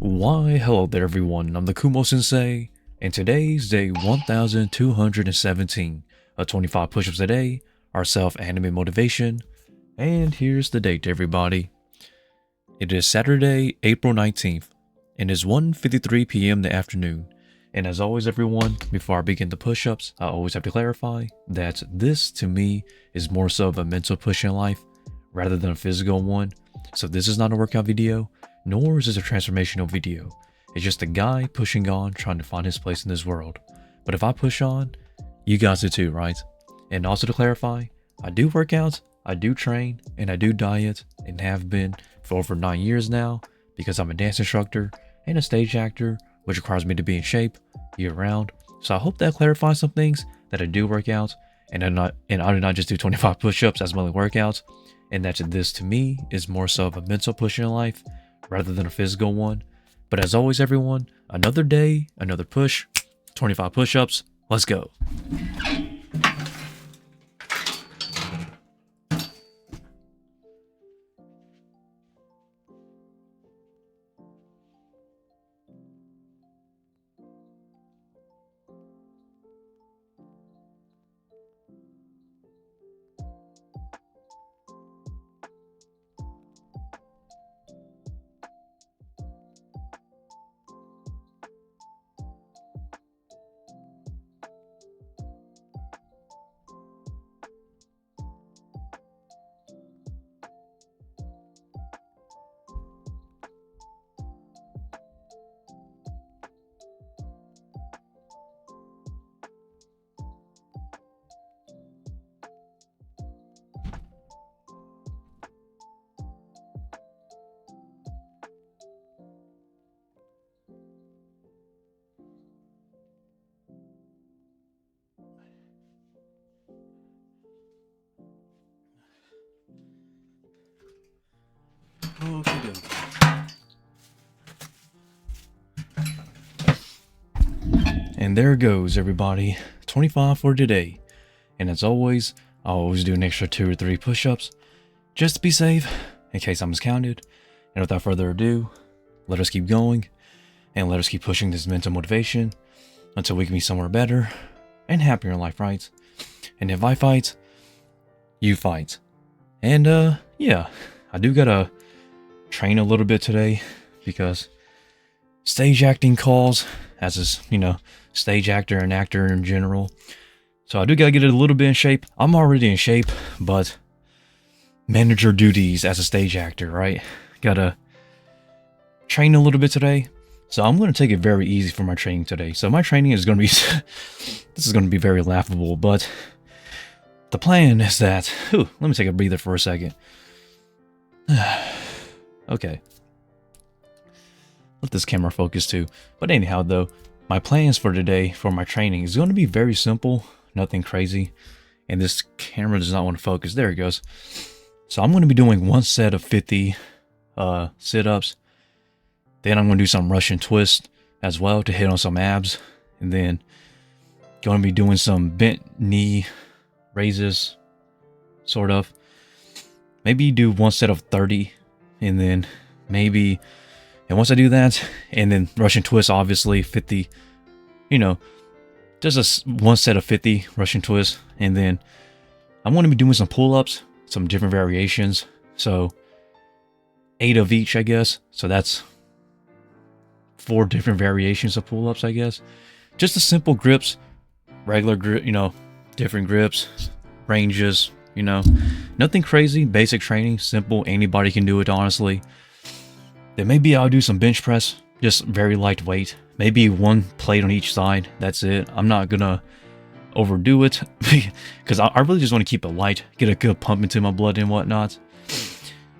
Why, hello there everyone, I'm the Kumo Sensei, and today's day 1217 of 25 push-ups a day, our self-anime motivation, and here's the date everybody. It is Saturday, April 19th, and it's 1:53 p.m. in the afternoon, and as always everyone, before I begin the push-ups, I always have to clarify that this to me is more so of a mental push in life, rather than a physical one, so this is not a workout video, nor is this a transformational video. It's just a guy pushing on, trying to find his place in this world. But if I push on, you guys do too, right? And also to clarify, I do work out, I do train, and I do diet, and have been for over 9 years now, because I'm a dance instructor and a stage actor, which requires me to be in shape year round. So I hope that clarifies some things, that I do work out, and I do not just do 25 push-ups as my only workouts, and that this to me is more so of a mental push in life, rather than a physical one. But as always everyone, another day, another push, 25 push-ups, let's go. And there goes everybody, 25 for today. And as always, I always do an extra 2 or 3 push-ups, just to be safe, in case I'm miscounted. And without further ado, let us keep going, and let us keep pushing this mental motivation, until we can be somewhere better, and happier in life, right? And if I fight, you fight. And yeah, I do gotta train a little bit today, because stage acting calls, as is, stage actor and actor in general. So I do gotta get it a little bit in shape. I'm already in shape, but manager duties as a stage actor, right? Gotta train a little bit today. So I'm gonna take it very easy for my training today. So my training is gonna be, this is gonna be very laughable, but the plan is that, let me take a breather for a second. Okay. Let this camera focus too. But anyhow though, my plans for today for my training is going to be very simple, nothing crazy. And this camera does not want to focus. There it goes. So I'm going to be doing one set of 50 sit-ups. Then I'm going to do some Russian twist as well to hit on some abs. And then going to be doing some bent knee raises, sort of. Maybe do one set of 30, and then maybe, and once I do that, and then Russian twist, obviously 50, just one set of 50 Russian twists, and then I'm going to be doing some pull-ups, some different variations, so 8 of each, I guess. So that's 4 different variations of pull-ups, I guess. Just the simple grips, regular grip, different grips, ranges, nothing crazy, basic training, simple, anybody can do it, honestly. Then maybe I'll do some bench press, just very lightweight, maybe 1 plate on each side, that's it. I'm not gonna overdo it, because I really just want to keep it light, get a good pump into my blood and whatnot.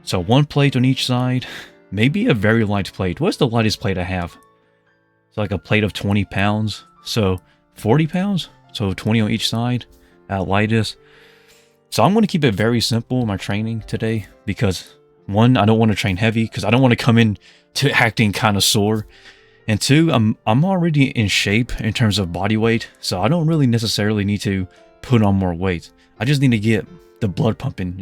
So 1 plate on each side, maybe a very light plate. What's the lightest plate I have? It's like a plate of 20 pounds, so 40 pounds, so 20 on each side at lightest. So I'm going to keep it very simple in my training today, because 1, I don't want to train heavy, because I don't want to come in to acting kind of sore. And 2, I'm already in shape in terms of body weight, so I don't really necessarily need to put on more weight. I just need to get the blood pumping,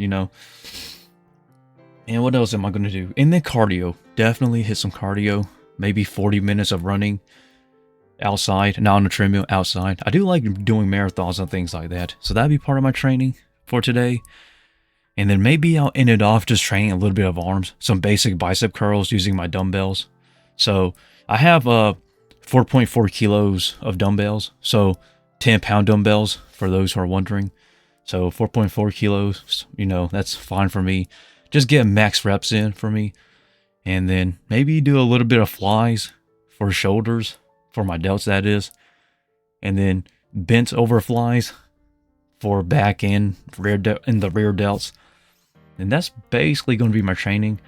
And what else am I going to do? And then cardio. Definitely hit some cardio. maybe 40 minutes of running outside, not on the treadmill, outside. I do like doing marathons and things like that. So that'd be part of my training for today. And then maybe I'll end it off just training a little bit of arms, some basic bicep curls using my dumbbells. So I have 4.4 kilos of dumbbells. So 10-pound dumbbells for those who are wondering. So 4.4 kilos, you know, that's fine for me. Just get max reps in for me. And then maybe do a little bit of flies for shoulders, for my delts that is. And then bent over flies for back and in the rear delts. And that's basically going to be my training.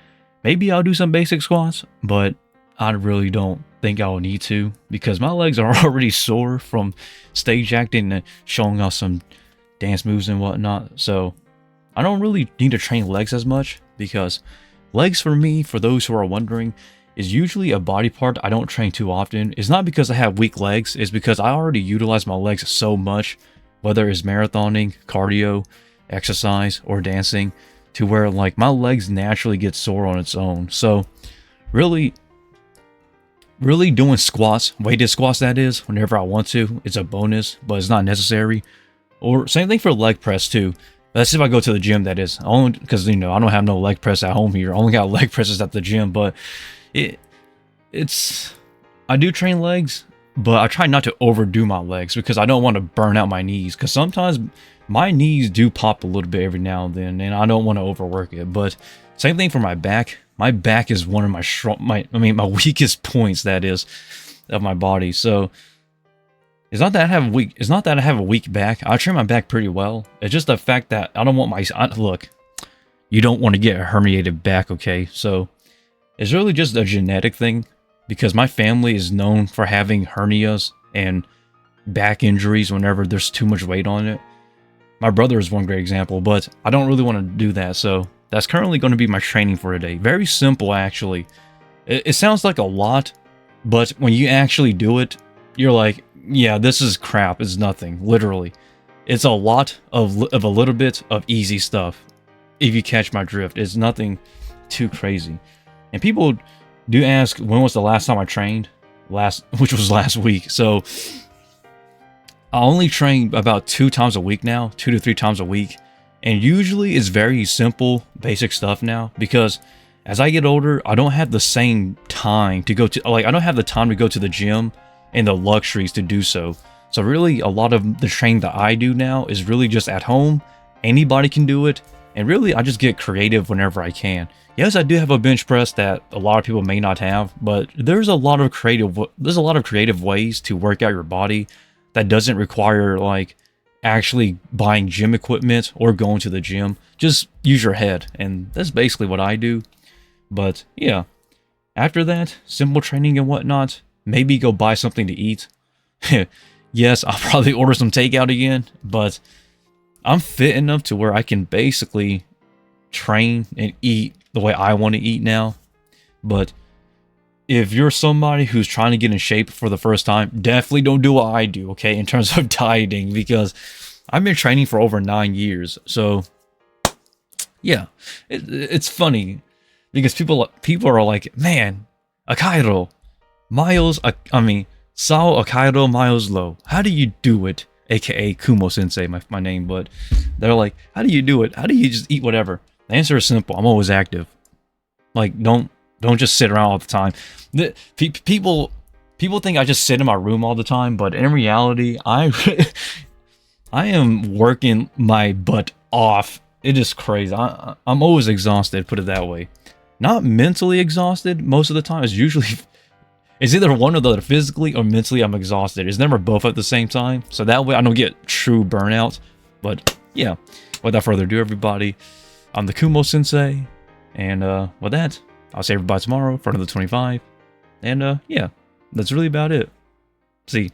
Maybe I'll do some basic squats, but I really don't think I'll need to because my legs are already sore from stage acting and showing off some dance moves and whatnot. So I don't really need to train legs as much because legs for me, for those who are wondering, is usually a body part I don't train too often. It's not because I have weak legs, it's because I already utilize my legs so much, whether it's marathoning, cardio, exercise, or dancing, to where like my legs naturally get sore on its own. So really doing squats, weighted squats that is, whenever I want to, it's a bonus, but it's not necessary. Or same thing for leg press too. That's if I go to the gym, that is. Only because, you know, I don't have no leg press at home here. I only got leg presses at the gym, but I do train legs, but I try not to overdo my legs because I don't want to burn out my knees, because sometimes my knees do pop a little bit every now and then, and I don't want to overwork it. But same thing for my back. My back is one of my weakest points, that is, of my body. So it's not that I have a weak back. I train my back pretty well. It's just the fact that I don't want look, you don't want to get a herniated back, okay? So it's really just a genetic thing, because my family is known for having hernias and back injuries whenever there's too much weight on it. My brother is one great example, but I don't really want to do that. So that's currently going to be my training for today. Very simple, actually. It sounds like a lot, but when you actually do it, you're like, yeah, this is crap. It's nothing, literally. It's a lot of a little bit of easy stuff, if you catch my drift. It's nothing too crazy. And people do ask, when was the last time I trained? Which was last week. So I only train about 2 times a week now, 2 to 3 times a week. And usually it's very simple, basic stuff now, because as I get older, I don't have the same time to go to, I don't have the time to go to the gym and the luxuries to do so. So really, a lot of the training that I do now is really just at home. Anybody can do it. And really, I just get creative whenever I can. Yes, I do have a bench press that a lot of people may not have, but there's a lot of creative ways to work out your body that doesn't require like actually buying gym equipment or going to the gym. Just use your head, and that's basically what I do. But yeah, after that, simple training and whatnot, maybe go buy something to eat. Yes, I'll probably order some takeout again, but I'm fit enough to where I can basically train and eat the way I want to eat now. But if you're somebody who's trying to get in shape for the first time, definitely don't do what I do, okay, in terms of dieting, because I've been training for over 9 years. So yeah, it's funny because people are like, man, Akairo, Sao Akairo miles low. How do you do it? AKA Kumo Sensei, my name, but they're like, how do you do it? How do you just eat whatever? The answer is simple. I'm always active. Like, don't just sit around all the time. People think I just sit in my room all the time, but in reality, I am working my butt off. It is crazy. I'm always exhausted, put it that way. Not mentally exhausted most of the time. It's either one or the other. Physically or mentally, I'm exhausted. It's never both at the same time. So that way I don't get true burnout. But yeah, without further ado, everybody, I'm the Kumo Sensei. And with that, I'll see everybody tomorrow for another 25. And yeah, that's really about it. See.